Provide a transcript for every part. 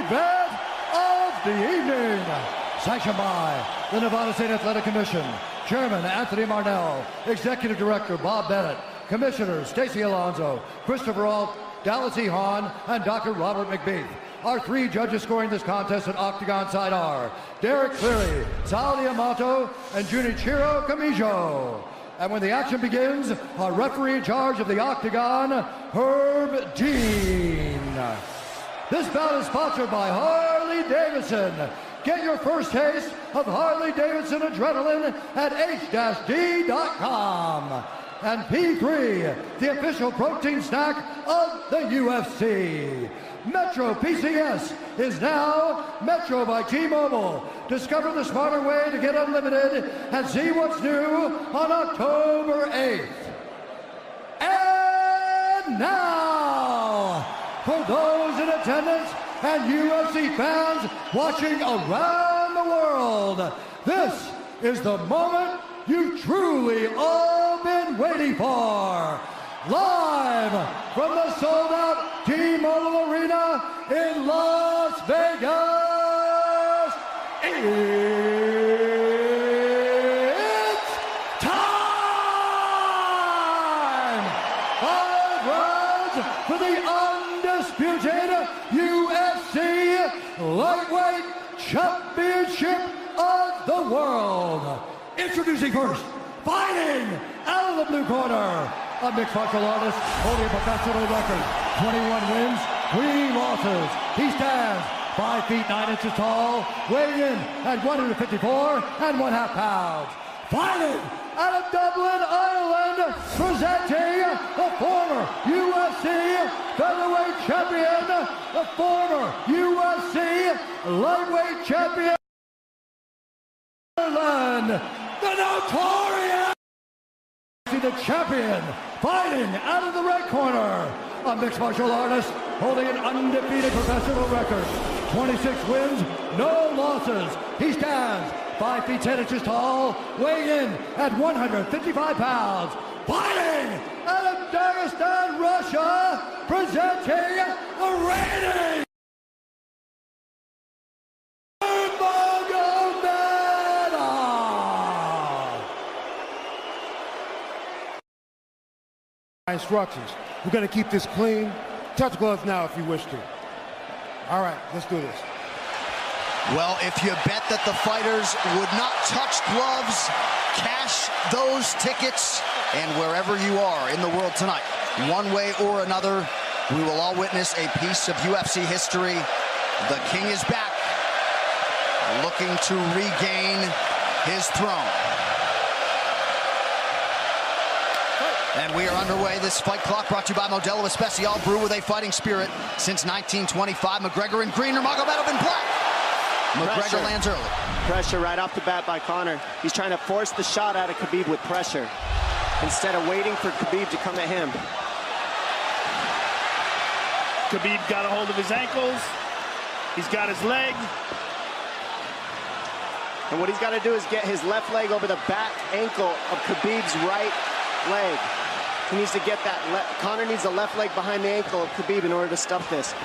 event of the evening. Sanctioned by the Nevada State Athletic Commission, Chairman Anthony Marnell, Executive Director Bob Bennett, Commissioners Stacey Alonso, Christopher Alt, Dallas E. Hahn, and Dr. Robert McBeath. Our three judges scoring this contest at Octagon side are Derek Cleary, Sal Diamato, and Junichiro Kamijo. And when the action begins, our referee in charge of the Octagon, Herb Dean. This bout is sponsored by Harley-Davidson. Get your first taste of Harley-Davidson adrenaline at h-d.com. And P3, the official protein snack of the UFC. Metro PCS is now Metro by T-Mobile. Discover the smarter way to get unlimited and see what's new on October 8th. And now, for those in attendance and UFC fans watching around the world, this is the moment you've truly all been waiting for. Live from the sold-out T-Mobile Arena in Las Vegas, it's time! 5 rounds for the undisputed UFC Lightweight Championship of the World. Introducing first, fighting out of the blue corner, a mixed martial artist holding a professional record, 21 wins, 3 losses. He stands 5 feet 9 inches tall, weighing in at 154.5 pounds. Fighting out of Dublin, Ireland, presenting the former UFC featherweight champion, the former UFC lightweight champion, Ireland, the notorious, the champion, fighting out of the red corner, a mixed martial artist holding an undefeated professional record, 26 wins, no losses. He stands 5 feet 10 inches tall, weighing in at 155 pounds. Fighting out of Dagestan, Russia, presenting the reigning instructions. We're going to keep this clean. Touch gloves now if you wish to. All right, let's do this. Well, if you bet that the fighters would not touch gloves, cash those tickets, and wherever you are in the world tonight, one way or another, we will all witness a piece of UFC history. The King is back, looking to regain his throne. And we are underway. This fight clock brought to you by Modelo Especial, brew with a fighting spirit since 1925. McGregor in green, Nurmagomedov in black. McGregor lands early. Pressure right off the bat by Conor. He's trying to force the shot out of Khabib with pressure instead of waiting for Khabib to come at him. Khabib got a hold of his ankles. He's got his leg. And what he's got to do is get his left leg over the back ankle of Khabib's right leg. He needs to get that. Conor needs the left leg behind the ankle of Khabib in order to stuff this.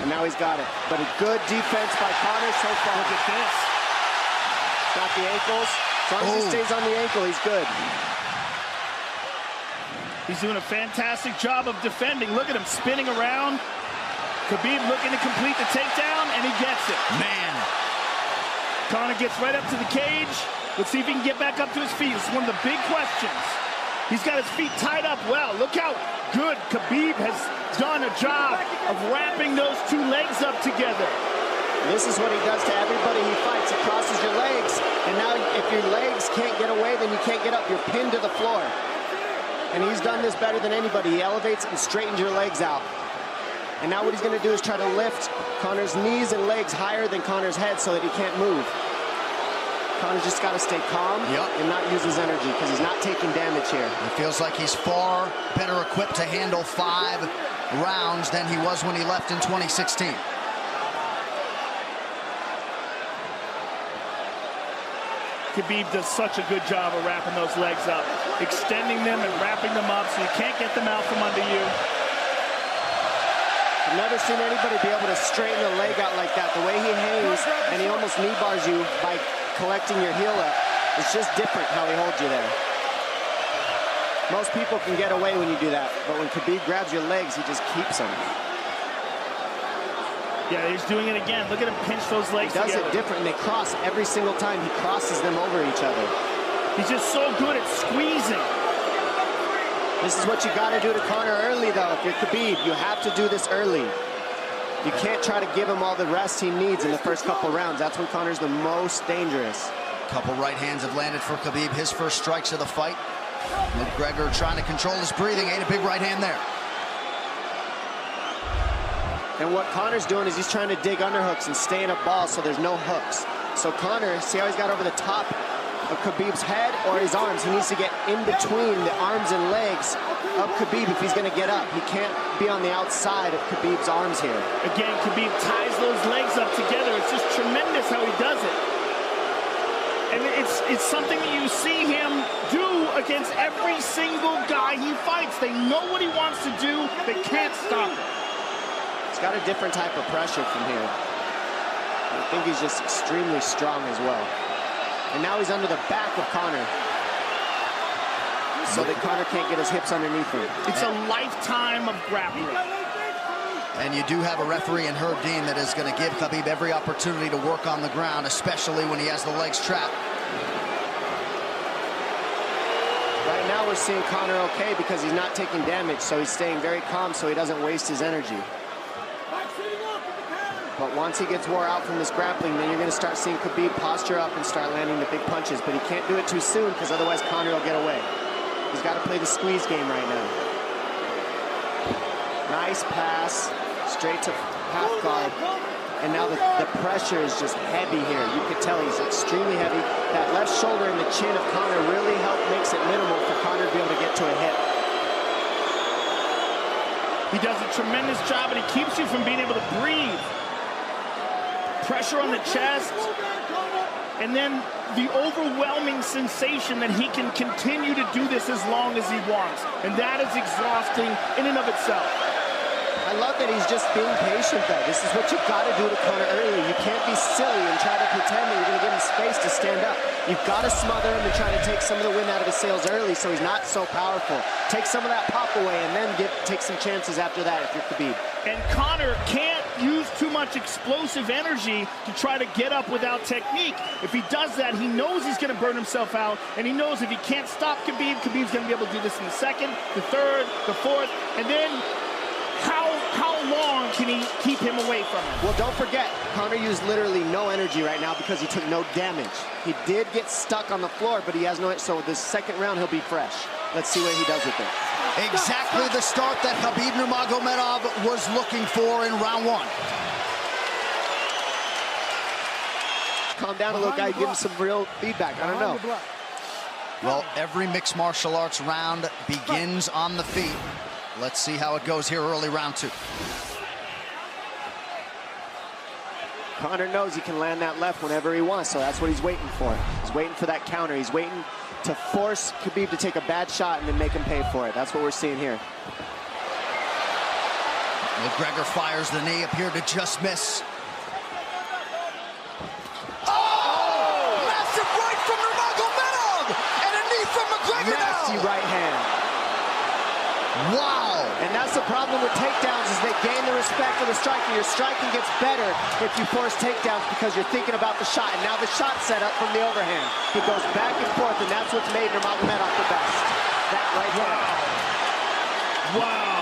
And now he's got it. But a good defense by Conor so far. Look at this. Got the ankles. As long as he stays on the ankle, he's good. He's doing a fantastic job of defending. Look at him spinning around. Khabib looking to complete the takedown, and he gets it. Man. Conor gets right up to the cage. Let's see if he can get back up to his feet. It's one of the big questions. He's got his feet tied up well. Look how good Khabib has done a job of wrapping those two legs up together. This is what he does to everybody he fights. He crosses your legs, and now if your legs can't get away, then you can't get up. You're pinned to the floor. And he's done this better than anybody. He elevates and straightens your legs out. And now what he's going to do is try to lift Conor's knees and legs higher than Conor's head so that he can't move. Conor's just got to stay calm and not use his energy because he's not taking damage here. It feels like he's far better equipped to handle 5 rounds than he was when he left in 2016. Khabib does such a good job of wrapping those legs up, extending them and wrapping them up so you can't get them out from under you. I've never seen anybody be able to straighten the leg out like that. The way he hangs, and he almost knee bars you by collecting your heel up. It's just different how he holds you there. Most people can get away when you do that, but when Khabib grabs your legs, he just keeps them. Yeah, he's doing it again. Look at him pinch those legs together. He does it different, and they cross every single time. He crosses them over each other. He's just so good at squeezing. This is what you got to do to Conor early, though. If you're Khabib, you have to do this early. You can't try to give him all the rest he needs in the first couple rounds. That's when Conor's the most dangerous. Couple right hands have landed for Khabib. His first strikes of the fight. McGregor trying to control his breathing. Ate a big right hand there. And what Conor's doing is he's trying to dig underhooks and stay in a ball so there's no hooks. So Conor, see how he's got over the top of Khabib's head or his arms? He needs to get in between the arms and legs of Khabib if he's going to get up. He can't be on the outside of Khabib's arms here. Again, Khabib ties those legs up together. It's just tremendous how he does it. And it's something that you see him do against every single guy he fights. They know what he wants to do. They can't stop him. He's got a different type of pressure from here. I think he's just extremely strong as well. And now he's under the back of Conor, so that Conor can't get his hips underneath him. It's a lifetime of grappling. And you do have a referee in Herb Dean that is going to give Khabib every opportunity to work on the ground, especially when he has the legs trapped. Right now we're seeing Conor okay because he's not taking damage, so he's staying very calm so he doesn't waste his energy. But once he gets wore out from this grappling, then you're going to start seeing Khabib posture up and start landing the big punches. But he can't do it too soon because otherwise Conor will get away. He's got to play the squeeze game right now. Nice pass, straight to half guard. And now the pressure is just heavy here. You can tell he's extremely heavy. That left shoulder and the chin of Conor really makes it minimal for Conor to be able to get to a hit. He does a tremendous job, and he keeps you from being able to breathe. Pressure on the chest, and then the overwhelming sensation that he can continue to do this as long as he wants. And that is exhausting in and of itself. I love that he's just being patient, though. This is what you've got to do to Conor early. You can't be silly and try to pretend that you're going to give him space to stand up. You've got to smother him and try to take some of the wind out of his sails early so he's not so powerful. Take some of that pop away and then take some chances after that if you're Khabib. And Conor can't use too much explosive energy to try to get up without technique. If he does that, he knows he's going to burn himself out, and he knows if he can't stop Khabib, Khabib's going to be able to do this in the second, the third, the fourth, and then how long can he keep him away from him? Well, don't forget, Conor used literally no energy right now because he took no damage. He did get stuck on the floor, but he has no, so this second round he'll be fresh. Let's see what he does with it. Exactly the start that Khabib Nurmagomedov was looking for in round one. Calm down a little guy, give him some real feedback. I don't know. Well, every mixed martial arts round begins on the feet. Let's see how it goes here early round two. Conor knows he can land that left whenever he wants, so that's what he's waiting for. He's waiting for that counter. He's waiting to force Khabib to take a bad shot and then make him pay for it. That's what we're seeing here. McGregor fires the knee, appeared to just miss. Oh! Massive right from Nurmagomedov! And a knee from McGregor now! Nasty right hand. Wow! And that's the problem with takedowns is they gain the respect of the striker. Your striking gets better if you force takedowns because you're thinking about the shot. And now the shot set up from the overhand. He goes back and forth, and that's what's made Nurmagomedov the best. That right hand. Wow.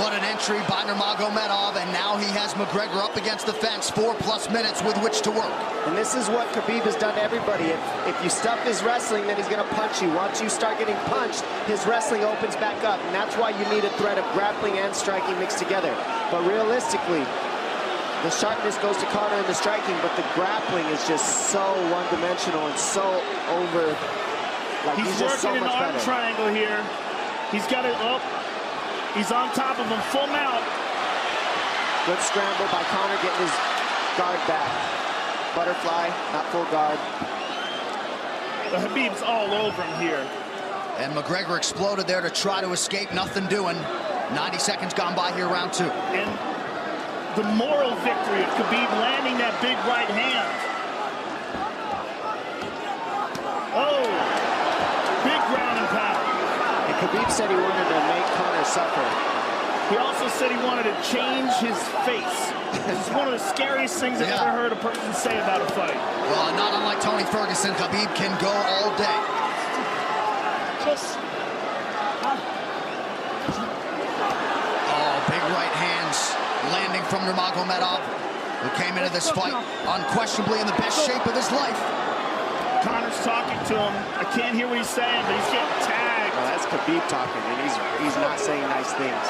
What an entry by Nurmagomedov, and now he has McGregor up against the fence, 4+ minutes with which to work. And this is what Khabib has done to everybody. If you stuff his wrestling, then he's going to punch you. Once you start getting punched, his wrestling opens back up, and that's why you need a threat of grappling and striking mixed together. But realistically, the sharpness goes to Conor in the striking, but the grappling is just so one-dimensional and so over. Like He's just working so an much arm better. triangle here. He's got it up. He's on top of him, full mount. Good scramble by Conor, getting his guard back. Butterfly, not full guard. The Khabib's all over him here. And McGregor exploded there to try to escape, nothing doing. 90 seconds gone by here, round two. And the moral victory of Khabib landing that big right hand. Oh, big ground and pound. And Khabib said he wanted to make Conor suffer. He also said he wanted to change his face. This is one of the scariest things I've ever heard a person say about a fight. Well, not unlike Tony Ferguson, Khabib can go all day. Oh, big right hands landing from Nurmagomedov, who came into this fight unquestionably in the best shape of his life. Conor's talking to him. I can't hear what he's saying, but he's getting tagged. Well, that's Khabib talking, and he's not saying nice things.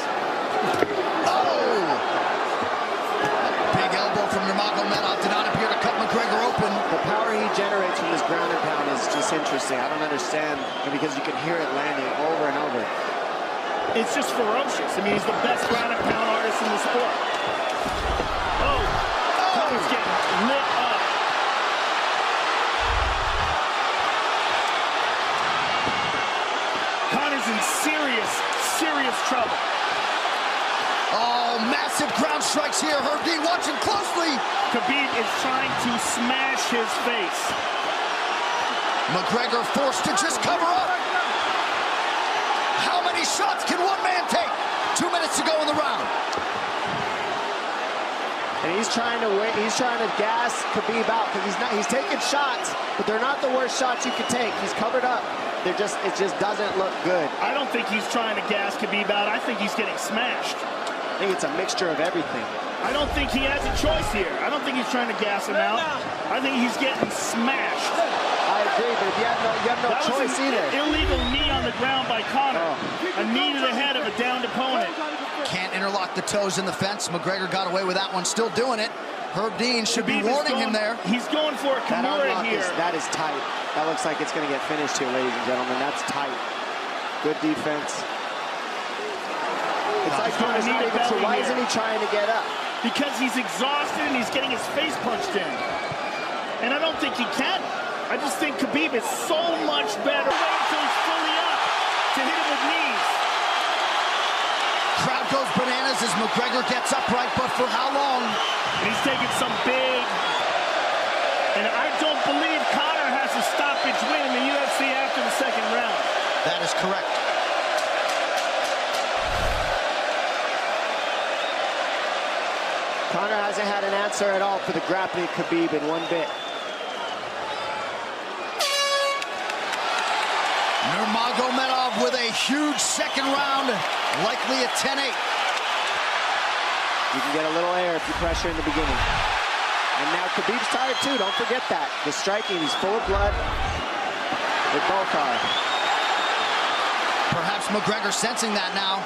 Oh! Big elbow from Nurmagomedov did not appear to cut McGregor open. The power he generates from this ground and pound is just interesting. I don't understand, because you can hear it landing over and over. It's just ferocious. I mean, he's the best ground and pound artist in the sport. Oh! Conor's getting lit up. Conor's in serious trouble. Oh, massive ground strikes here. Herb Dean watching closely. Khabib is trying to smash his face. McGregor forced to just cover up. How many shots can one man take? 2 minutes to go in the round. And he's trying to wait. He's trying to gas Khabib out, because he's taking shots, but they're not the worst shots you could take. He's covered up. It just doesn't look good. I don't think he's trying to gas Khabib out. I think he's getting smashed. I think it's a mixture of everything. I don't think he has a choice here. I don't think he's trying to gas him out. I think he's getting smashed. I agree, but if you have no choice either. Illegal knee on the ground by Conor. A knee to the head of a downed opponent. Can't interlock the toes in the fence. McGregor got away with that one, still doing it. Herb Dean should be warning him there. He's going for a Kimura here. That is tight. That looks like it's going to get finished here, ladies and gentlemen. That's tight. Good defense. It's like Conor's not even sure. Why isn't he trying to get up? Because he's exhausted and he's getting his face punched in. And I don't think he can. I just think Khabib is so much better. Wait until he's fully up to hit him with knees. Crowd goes bananas as McGregor gets upright, but for how long? And he's taking some big... And I don't believe Conor has a stoppage win in the UFC after the second round. That is correct. Conor hasn't had an answer at all for the grappling Khabib in one bit. Nurmagomedov with a huge second round, likely a 10-8. You can get a little air if you pressure in the beginning. And now Khabib's tired too, don't forget that. The striking, he's full of blood. They both are. Perhaps McGregor sensing that now.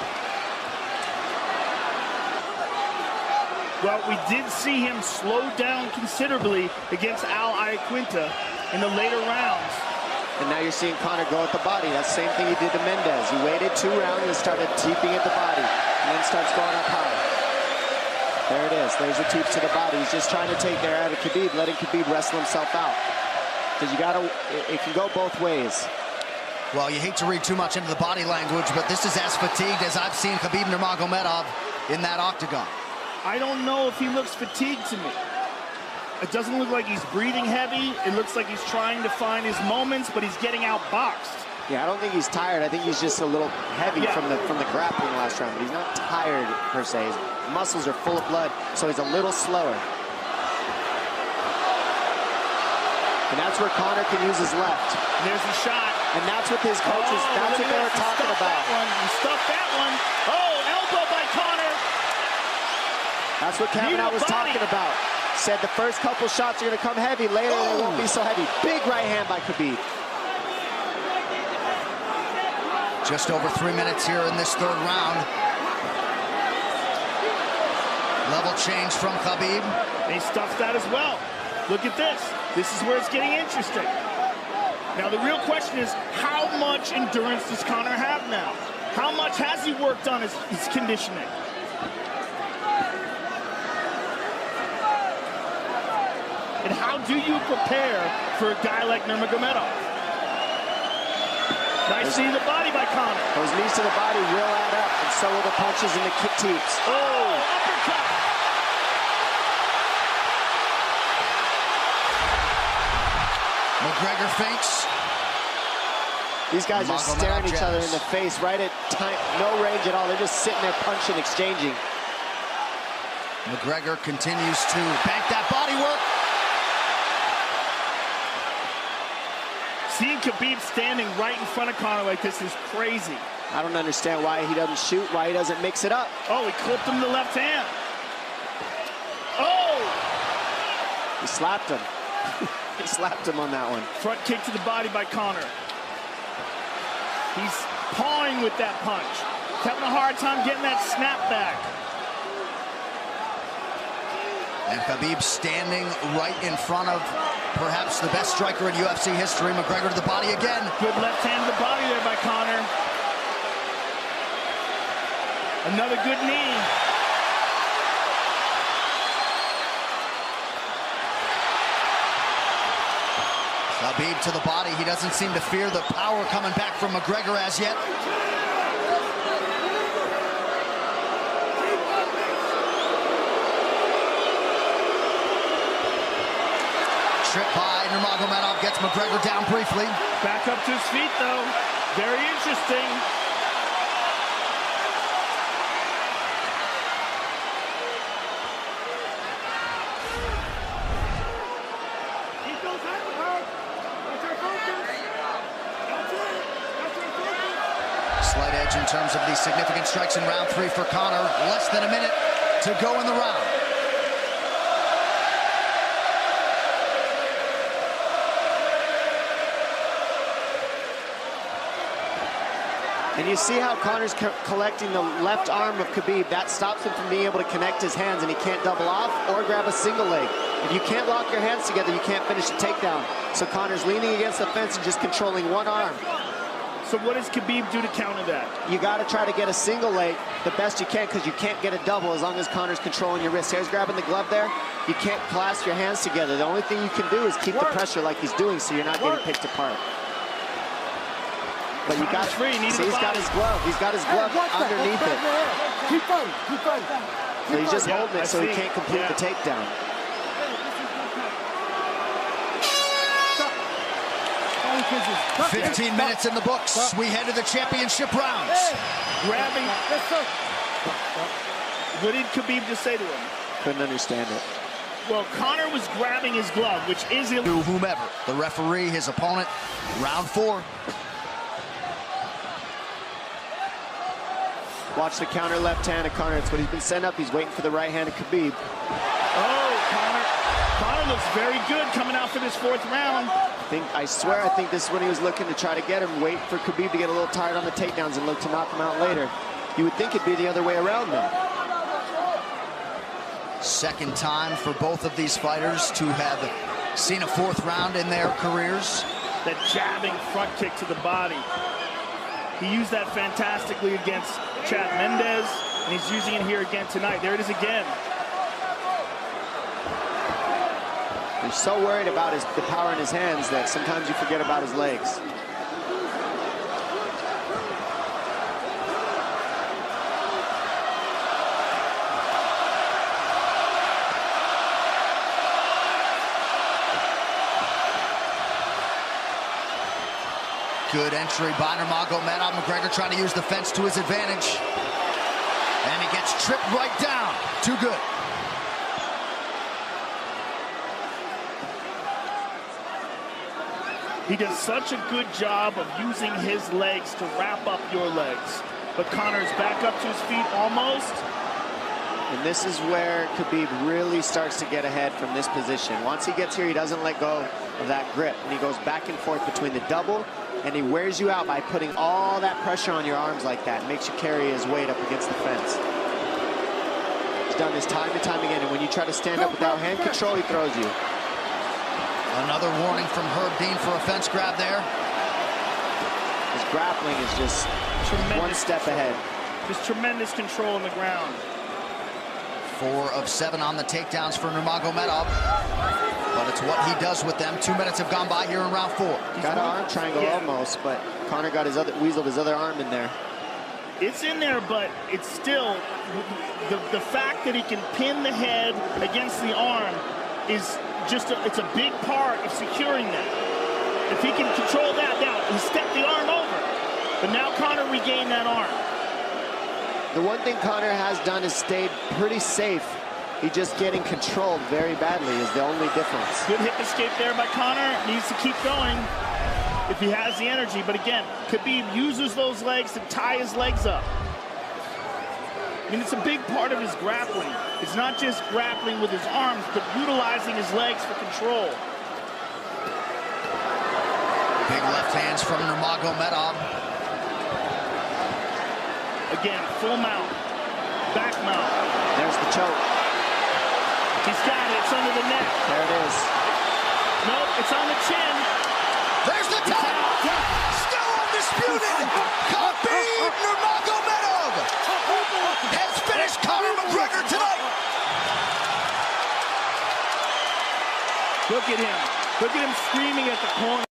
Well, we did see him slow down considerably against Al Iaquinta in the later rounds. And now you're seeing Conor go at the body. That's the same thing he did to Mendez. He waited 2 rounds and started teeping at the body, and then starts going up high. There it is. There's the teeps to the body. He's just trying to take there out of Khabib, letting Khabib wrestle himself out. Because it can go both ways. Well, you hate to read too much into the body language, but this is as fatigued as I've seen Khabib Nurmagomedov in that octagon. I don't know if he looks fatigued to me. It doesn't look like he's breathing heavy. It looks like he's trying to find his moments, but he's getting outboxed. Yeah, I don't think he's tired. I think he's just a little heavy from the grappling last round. But he's not tired, per se. His muscles are full of blood, so he's a little slower. And that's where Conor can use his left. There's a shot. And that's what his coaches, that's what they were talking about. He stuffed that one. Oh, elbow by Conor. That's what Kavanaugh was talking about. Said the first couple shots are going to come heavy. Later, they won't be so heavy. Big right hand by Khabib. Just over 3 minutes here in this third round. Level change from Khabib. And he stuffed that as well. Look at this. This is where it's getting interesting. Now, the real question is, how much endurance does Conor have now? How much has he worked on his conditioning? And how do you prepare for a guy like Nurmagomedov? Nice knee to the body by Conor. Those knees to the body will add up, and so will the punches and the kick teeps. Oh, uppercut. McGregor feints. These guys are staring each other in the face right at time, no range at all. They're just sitting there punching, exchanging. McGregor continues to bank that body work. Seeing Khabib standing right in front of Conor like this is crazy. I don't understand why he doesn't shoot, why he doesn't mix it up. Oh, he clipped him the left hand. Oh! He slapped him. He slapped him on that one. Front kick to the body by Conor. He's pawing with that punch. He's having a hard time getting that snap back. And Khabib standing right in front of perhaps the best striker in UFC history. McGregor to the body again. Good left hand to the body there by Conor. Another good knee. Khabib to the body. He doesn't seem to fear the power coming back from McGregor as yet. Trip by Nurmagomedov gets McGregor down briefly. Back up to his feet, though. Very interesting. Slight edge in terms of the significant strikes in round 3 for Conor. Less than a minute to go in the round. And you see how Conor's collecting the left arm of Khabib. That stops him from being able to connect his hands, and he can't double off or grab a single leg. If you can't lock your hands together, you can't finish a takedown. So Conor's leaning against the fence and just controlling one arm. So what does Khabib do to counter that? You got to try to get a single leg the best you can, because you can't get a double as long as Conor's controlling your wrist. Here's grabbing the glove there. You can't clasp your hands together. The only thing you can do is keep the pressure like he's doing, so you're not getting picked apart. But you got free. See, he's got his glove. He's got his glove underneath it. Keep fighting. Keep fighting. So he's just holding it so he can't complete the takedown. Hey. 15 minutes in the books. We head to the championship rounds. Grabbing. What did Khabib just say to him? Couldn't understand it. Well, Conor was grabbing his glove, which is illegal. To whomever, the referee, his opponent, round 4. Watch the counter left hand of Conor. It's what he's been setting up. He's waiting for the right hand of Khabib. Oh, Conor looks very good coming out for this 4th round. I swear, I think this is when he was looking to try to get him, wait for Khabib to get a little tired on the takedowns and look to knock him out later. You would think it'd be the other way around, though. Second time for both of these fighters to have seen a 4th round in their careers. That jabbing front kick to the body. He used that fantastically against Chad Mendes, and he's using it here again tonight. There it is again. He's so worried about the power in his hands that sometimes you forget about his legs. Good entry by Nurmagomedov. McGregor trying to use the fence to his advantage. And he gets tripped right down. Too good. He does such a good job of using his legs to wrap up your legs. But Conor's back up to his feet almost. And this is where Khabib really starts to get ahead from this position. Once he gets here, he doesn't let go of that grip. And he goes back and forth between the double, and he wears you out by putting all that pressure on your arms like that. Makes you carry his weight up against the fence. He's done this time and time again, and when you try to stand up without hand control, he throws you. Another warning from Herb Dean for a fence grab there. His grappling is just one step ahead. Just tremendous control on the ground. 4 of 7 on the takedowns for Nurmagomedov. But it's what he does with them. 2 minutes have gone by here in round 4. Got an arm triangle almost, but Conor got weaseled his other arm in there. It's in there, but it's still the fact that he can pin the head against the arm is just it's a big part of securing that. If he can control that, now he stepped the arm over. But now Conor regained that arm. The one thing Conor has done is stayed pretty safe. He's just getting controlled very badly is the only difference. Good hip escape there by Conor. Needs to keep going if he has the energy. But again, Khabib uses those legs to tie his legs up. I mean, it's a big part of his grappling. It's not just grappling with his arms, but utilizing his legs for control. Big left hands from Nurmagomedov. Again, full mount, back mount. There's the choke. He's got it, it's under the neck. There it is. Nope, it's on the chin. There's the tap. Still undisputed. Khabib Nurmagomedov has finished Conor McGregor tonight. Look at him. Look at him screaming at the corner.